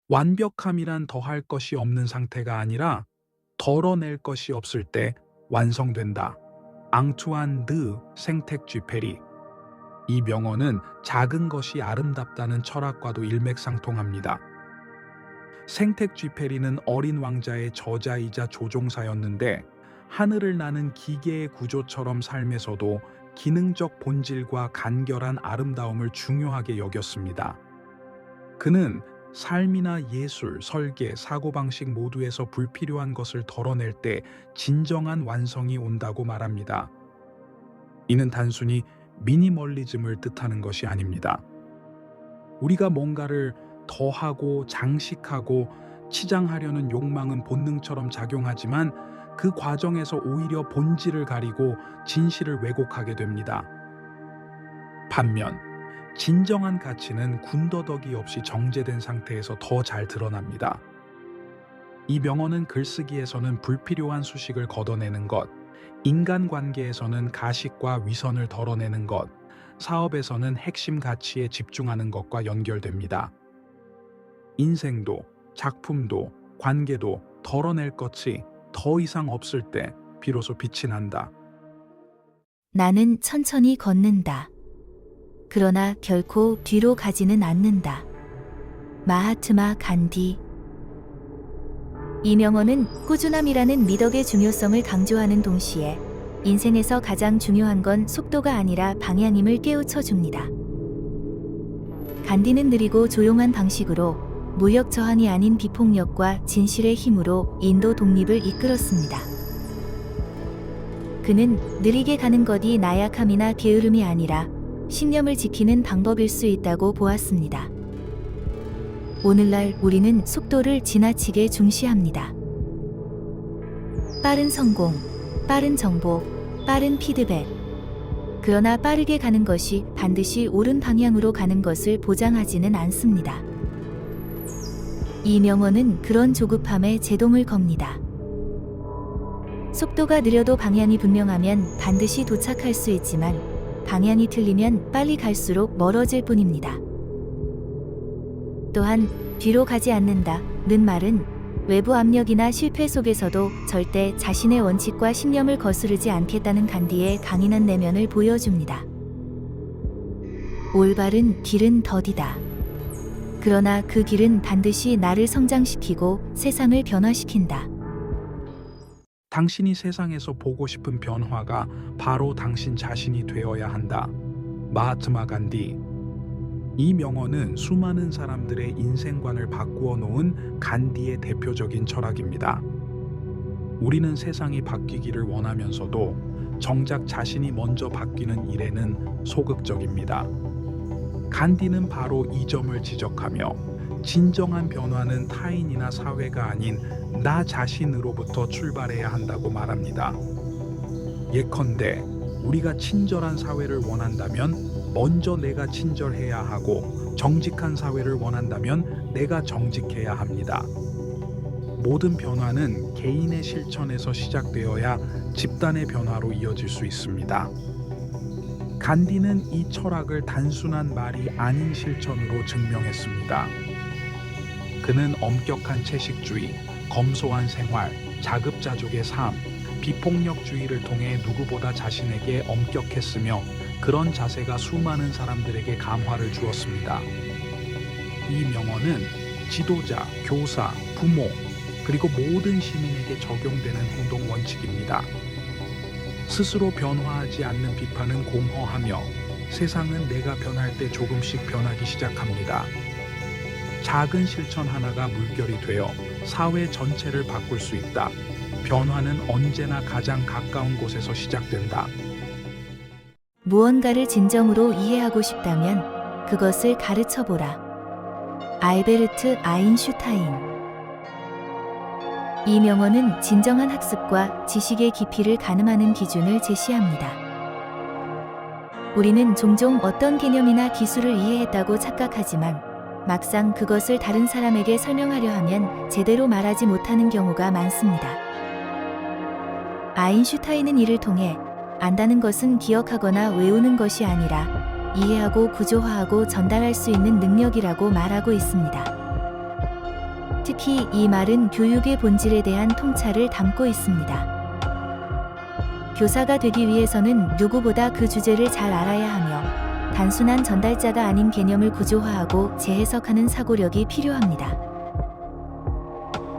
완벽함이란 더할 것이 없는 상태가 아니라 덜어낼 것이 없을 때 완성된다. 앙투안 드 생텍쥐페리. 이 명언은 작은 것이 아름답다는 철학과도 일맥상통합니다. 생텍쥐페리는 어린 왕자의 저자이자 조종사였는데 하늘을 나는 기계의 구조처럼 삶에서도 기능적 본질과 간결한 아름다움을 중요하게 여겼습니다. 그는 삶이나 예술, 설계, 사고방식 모두에서 불필요한 것을 덜어낼 때 진정한 완성이 온다고 말합니다. 이는 단순히 미니멀리즘을 뜻하는 것이 아닙니다. 우리가 뭔가를 더하고 장식하고 치장하려는 욕망은 본능처럼 작용하지만 그 과정에서 오히려 본질을 가리고 진실을 왜곡하게 됩니다. 반면 진정한 가치는 군더더기 없이 정제된 상태에서 더 잘 드러납니다. 이 명언은 글쓰기에서는 불필요한 수식을 걷어내는 것, 인간관계에서는 가식과 위선을 덜어내는 것, 사업에서는 핵심 가치에 집중하는 것과 연결됩니다. 인생도, 작품도, 관계도 덜어낼 것이 더 이상 없을 때 비로소 빛이 난다. 나는 천천히 걷는다. 그러나 결코 뒤로 가지는 않는다. 마하트마 간디. 이 명언은 꾸준함이라는 미덕의 중요성을 강조하는 동시에 인생에서 가장 중요한 건 속도가 아니라 방향임을 깨우쳐 줍니다. 간디는 느리고 조용한 방식으로 무력 저항이 아닌 비폭력과 진실의 힘으로 인도 독립을 이끌었습니다. 그는 느리게 가는 것이 나약함이나 게으름이 아니라 신념을 지키는 방법일 수 있다고 보았습니다. 오늘날 우리는 속도를 지나치게 중시합니다. 빠른 성공, 빠른 정보, 빠른 피드백. 그러나 빠르게 가는 것이 반드시 옳은 방향으로 가는 것을 보장하지는 않습니다. 이 명언은 그런 조급함에 제동을 겁니다. 속도가 느려도 방향이 분명하면 반드시 도착할 수 있지만 방향이 틀리면 빨리 갈수록 멀어질 뿐입니다. 또한 뒤로 가지 않는다는 말은 외부 압력이나 실패 속에서도 절대 자신의 원칙과 신념을 거스르지 않겠다는 간디의 강인한 내면을 보여줍니다. 올바른 길은 더디다. 그러나 그 길은 반드시 나를 성장시키고 세상을 변화시킨다. 당신이 세상에서 보고 싶은 변화가 바로 당신 자신이 되어야 한다. 마하트마 간디. 이 명언은 수많은 사람들의 인생관을 바꾸어 놓은 간디의 대표적인 철학입니다. 우리는 세상이 바뀌기를 원하면서도 정작 자신이 먼저 바뀌는 일에는 소극적입니다. 간디는 바로 이 점을 지적하며 진정한 변화는 타인이나 사회가 아닌 나 자신으로부터 출발해야 한다고 말합니다. 예컨대 우리가 친절한 사회를 원한다면 먼저 내가 친절해야 하고 정직한 사회를 원한다면 내가 정직해야 합니다. 모든 변화는 개인의 실천에서 시작되어야 집단의 변화로 이어질 수 있습니다. 간디는 이 철학을 단순한 말이 아닌 실천으로 증명했습니다. 그는 엄격한 채식주의, 검소한 생활, 자급자족의 삶, 비폭력주의를 통해 누구보다 자신에게 엄격했으며 그런 자세가 수많은 사람들에게 감화를 주었습니다. 이 명언은 지도자, 교사, 부모, 그리고 모든 시민에게 적용되는 행동 원칙입니다. 스스로 변화하지 않는 비판은 공허하며 세상은 내가 변할 때 조금씩 변하기 시작합니다. 작은 실천 하나가 물결이 되어 사회 전체를 바꿀 수 있다. 변화는 언제나 가장 가까운 곳에서 시작된다. 무언가를 진정으로 이해하고 싶다면 그것을 가르쳐 보라. 알베르트 아인슈타인. 이 명언은 진정한 학습과 지식의 깊이를 가늠하는 기준을 제시합니다. 우리는 종종 어떤 개념이나 기술을 이해했다고 착각하지만 막상 그것을 다른 사람에게 설명하려 하면 제대로 말하지 못하는 경우가 많습니다. 아인슈타인은 이를 통해 안다는 것은 기억하거나 외우는 것이 아니라 이해하고 구조화하고 전달할 수 있는 능력이라고 말하고 있습니다. 특히 이 말은 교육의 본질에 대한 통찰을 담고 있습니다. 교사가 되기 위해서는 누구보다 그 주제를 잘 알아야 하며 단순한 전달자가 아닌 개념을 구조화하고 재해석하는 사고력이 필요합니다.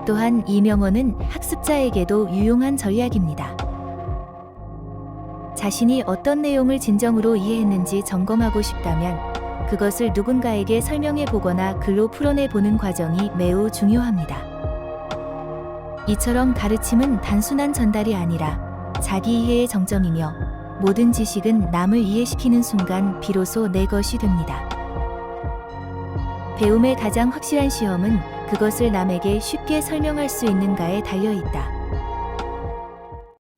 또한 이 명언은 학습자에게도 유용한 전략입니다. 자신이 어떤 내용을 진정으로 이해했는지 점검하고 싶다면 그것을 누군가에게 설명해 보거나 글로 풀어내 보는 과정이 매우 중요합니다. 이처럼 가르침은 단순한 전달이 아니라 자기 이해의 정점이며 모든 지식은 남을 이해시키는 순간 비로소 내 것이 됩니다. 배움의 가장 확실한 시험은 그것을 남에게 쉽게 설명할 수 있는가에 달려 있다.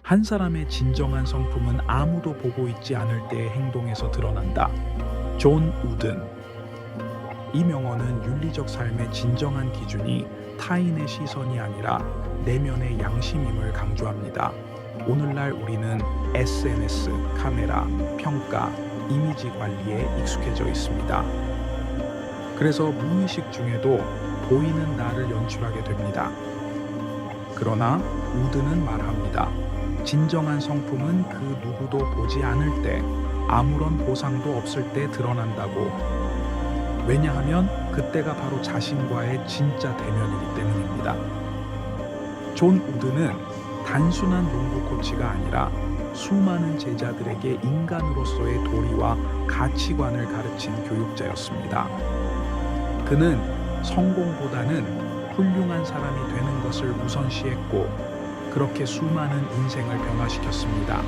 한 사람의 진정한 성품은 아무도 보고 있지 않을 때의 행동에서 드러난다. 존 우든. 이 명언은 윤리적 삶의 진정한 기준이 타인의 시선이 아니라 내면의 양심임을 강조합니다. 오늘날 우리는 SNS, 카메라, 평가, 이미지 관리에 익숙해져 있습니다. 그래서 무의식 중에도 보이는 나를 연출하게 됩니다. 그러나 우드는 말합니다. 진정한 성품은 그 누구도 보지 않을 때, 아무런 보상도 없을 때 드러난다고. 왜냐하면 그때가 바로 자신과의 진짜 대면이기 때문입니다. 존 우드는 단순한 농구 코치가 아니라 수많은 제자들에게 인간으로서의 도리와 가치관을 가르친 교육자였습니다. 그는 성공보다는 훌륭한 사람이 되는 것을 우선시했고 그렇게 수많은 인생을 변화시켰습니다.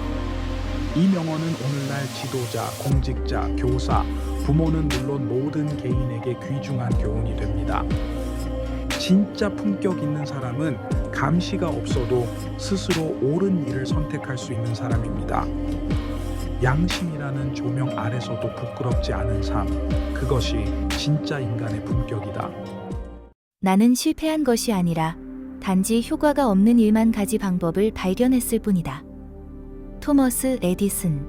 이 명언은 오늘날 지도자, 공직자, 교사, 부모는 물론 모든 개인에게 귀중한 교훈이 됩니다. 진짜 품격 있는 사람은 감시가 없어도 스스로 옳은 일을 선택할 수 있는 사람입니다. 양심이라는 조명 아래서도 부끄럽지 않은 삶, 그것이 진짜 인간의 품격이다. 나는 실패한 것이 아니라 단지 효과가 없는 일만 가지 방법을 발견했을 뿐이다. 토머스 에디슨.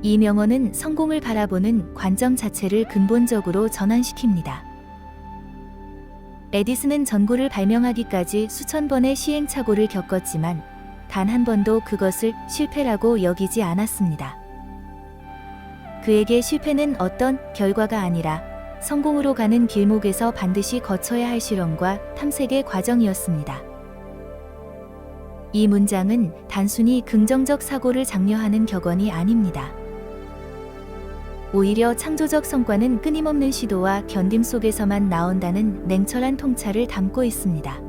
이 명언은 성공을 바라보는 관점 자체를 근본적으로 전환시킵니다. 에디슨은 전구를 발명하기까지 수천 번의 시행착오를 겪었지만 단 한 번도 그것을 실패라고 여기지 않았습니다. 그에게 실패는 어떤 결과가 아니라 성공으로 가는 길목에서 반드시 거쳐야 할 실험과 탐색의 과정이었습니다. 이 문장은 단순히 긍정적 사고를 장려하는 격언이 아닙니다. 오히려 창조적 성과는 끊임없는 시도와 견딤 속에서만 나온다는 냉철한 통찰을 담고 있습니다.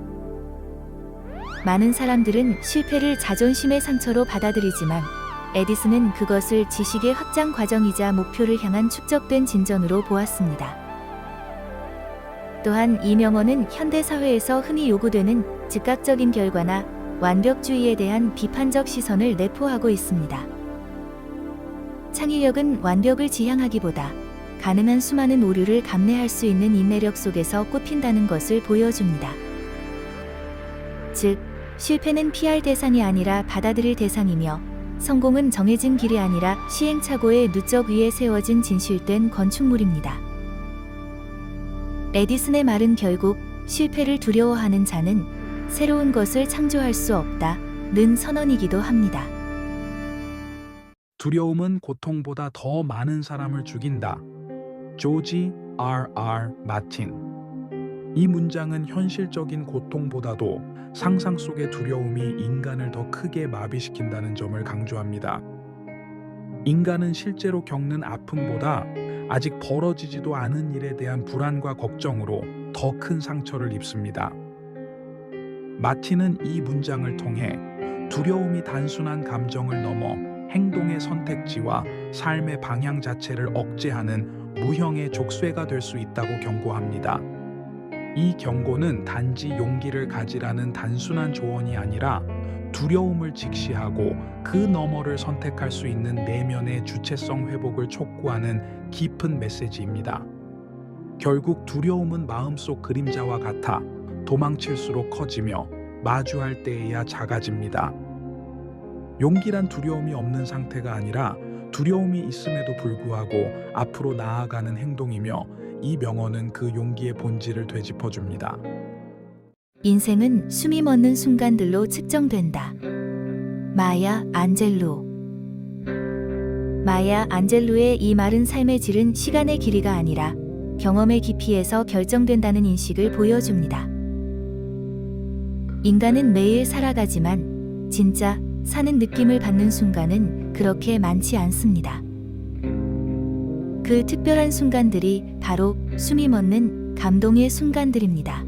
많은 사람들은 실패를 자존심의 상처로 받아들이지만 에디슨은 그것을 지식의 확장 과정이자 목표를 향한 축적된 진전으로 보았습니다. 또한 이 명언은 현대 사회에서 흔히 요구되는 즉각적인 결과나 완벽주의에 대한 비판적 시선을 내포하고 있습니다. 창의력은 완벽을 지향하기보다 가능한 수많은 오류를 감내할 수 있는 인내력 속에서 꽃핀다는 것을 보여줍니다. 즉, 실패는 피할 대상이 아니라 받아들일 대상이며 성공은 정해진 길이 아니라 시행착오의 누적 위에 세워진 진실된 건축물입니다. 에디슨의 말은 결국 실패를 두려워하는 자는 새로운 것을 창조할 수 없다는 선언이기도 합니다. 두려움은 고통보다 더 많은 사람을 죽인다. 조지 R.R. 마틴. 이 문장은 현실적인 고통보다도 상상 속의 두려움이 인간을 더 크게 마비시킨다는 점을 강조합니다. 인간은 실제로 겪는 아픔보다 아직 벌어지지도 않은 일에 대한 불안과 걱정으로 더 큰 상처를 입습니다. 마틴은 이 문장을 통해 두려움이 단순한 감정을 넘어 행동의 선택지와 삶의 방향 자체를 억제하는 무형의 족쇄가 될 수 있다고 경고합니다. 이 경고는 단지 용기를 가지라는 단순한 조언이 아니라 두려움을 직시하고 그 너머를 선택할 수 있는 내면의 주체성 회복을 촉구하는 깊은 메시지입니다. 결국 두려움은 마음속 그림자와 같아 도망칠수록 커지며 마주할 때에야 작아집니다. 용기란 두려움이 없는 상태가 아니라 두려움이 있음에도 불구하고 앞으로 나아가는 행동이며 이 명언은 그 용기의 본질을 되짚어줍니다. 인생은 숨이 멎는 순간들로 측정된다. 마야 안젤루. 마야 안젤루의 이 말은 삶의 질은 시간의 길이가 아니라 경험의 깊이에서 결정된다는 인식을 보여줍니다. 인간은 매일 살아가지만 진짜 사는 느낌을 받는 순간은 그렇게 많지 않습니다. 그 특별한 순간들이 바로 숨이 멎는 감동의 순간들입니다.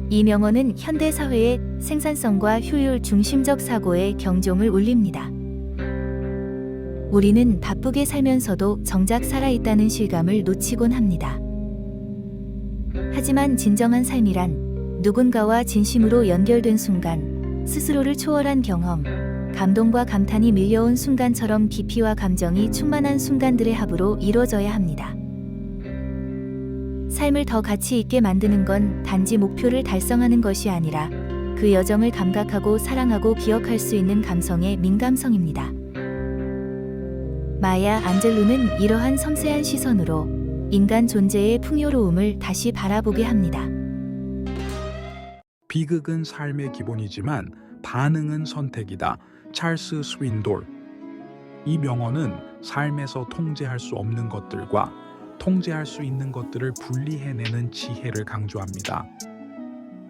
이 명언은 현대 사회의 생산성과 효율 중심적 사고에 경종을 울립니다. 우리는 바쁘게 살면서도 정작 살아있다는 실감을 놓치곤 합니다. 하지만 진정한 삶이란 누군가와 진심으로 연결된 순간, 스스로를 초월한 경험, 감동과 감탄이 밀려온 순간처럼 깊이와 감정이 충만한 순간들의 합으로 이루어져야 합니다. 삶을 더 가치 있게 만드는 건 단지 목표를 달성하는 것이 아니라 그 여정을 감각하고 사랑하고 기억할 수 있는 감성의 민감성입니다. 마야 안젤루는 이러한 섬세한 시선으로 인간 존재의 풍요로움을 다시 바라보게 합니다. 비극은 삶의 기본이지만 반응은 선택이다. 찰스 스윈돌. 이 명언은 삶에서 통제할 수 없는 것들과 통제할 수 있는 것들을 분리해내는 지혜를 강조합니다.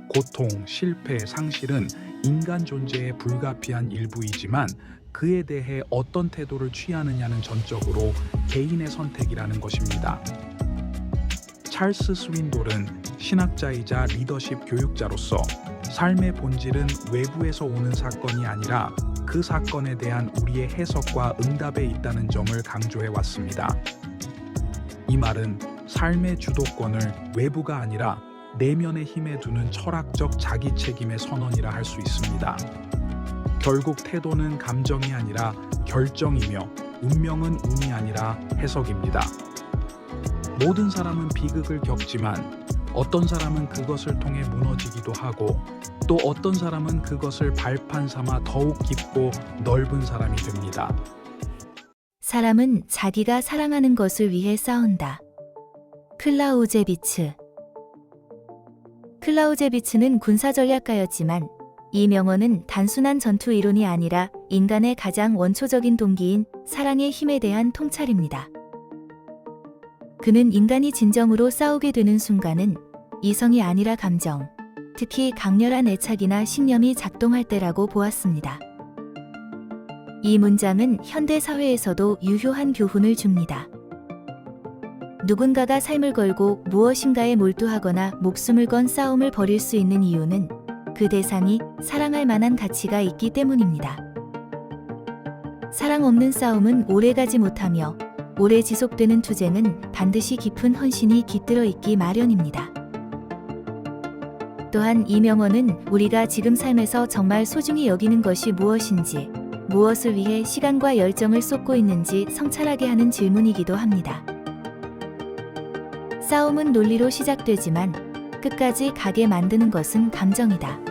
고통, 실패, 상실은 인간 존재의 불가피한 일부이지만 그에 대해 어떤 태도를 취하느냐는 전적으로 개인의 선택이라는 것입니다. 찰스 스윈돌은 신학자이자 리더십 교육자로서 삶의 본질은 외부에서 오는 사건이 아니라 그 사건에 대한 우리의 해석과 응답에 있다는 점을 강조해 왔습니다. 이 말은 삶의 주도권을 외부가 아니라 내면의 힘에 두는 철학적 자기 책임의 선언이라 할 수 있습니다. 결국 태도는 감정이 아니라 결정이며 운명은 운이 아니라 해석입니다. 모든 사람은 비극을 겪지만 어떤 사람은 그것을 통해 무너지기도 하고 또 어떤 사람은 그것을 발판 삼아 더욱 깊고 넓은 사람이 됩니다. 사람은 자기가 사랑하는 것을 위해 싸운다. 클라우제비츠. 클라우제비츠는 군사전략가였지만 이 명언은 단순한 전투 이론이 아니라 인간의 가장 원초적인 동기인 사랑의 힘에 대한 통찰입니다. 그는 인간이 진정으로 싸우게 되는 순간은 이성이 아니라 감정, 특히 강렬한 애착이나 신념이 작동할 때라고 보았습니다. 이 문장은 현대 사회에서도 유효한 교훈을 줍니다. 누군가가 삶을 걸고 무엇인가에 몰두하거나 목숨을 건 싸움을 벌일 수 있는 이유는 그 대상이 사랑할 만한 가치가 있기 때문입니다. 사랑 없는 싸움은 오래가지 못하며 오래 지속되는 투쟁은 반드시 깊은 헌신이 깃들어 있기 마련입니다. 또한 이 명언은 우리가 지금 삶에서 정말 소중히 여기는 것이 무엇인지, 무엇을 위해 시간과 열정을 쏟고 있는지 성찰하게 하는 질문이기도 합니다. 싸움은 논리로 시작되지만 끝까지 가게 만드는 것은 감정이다.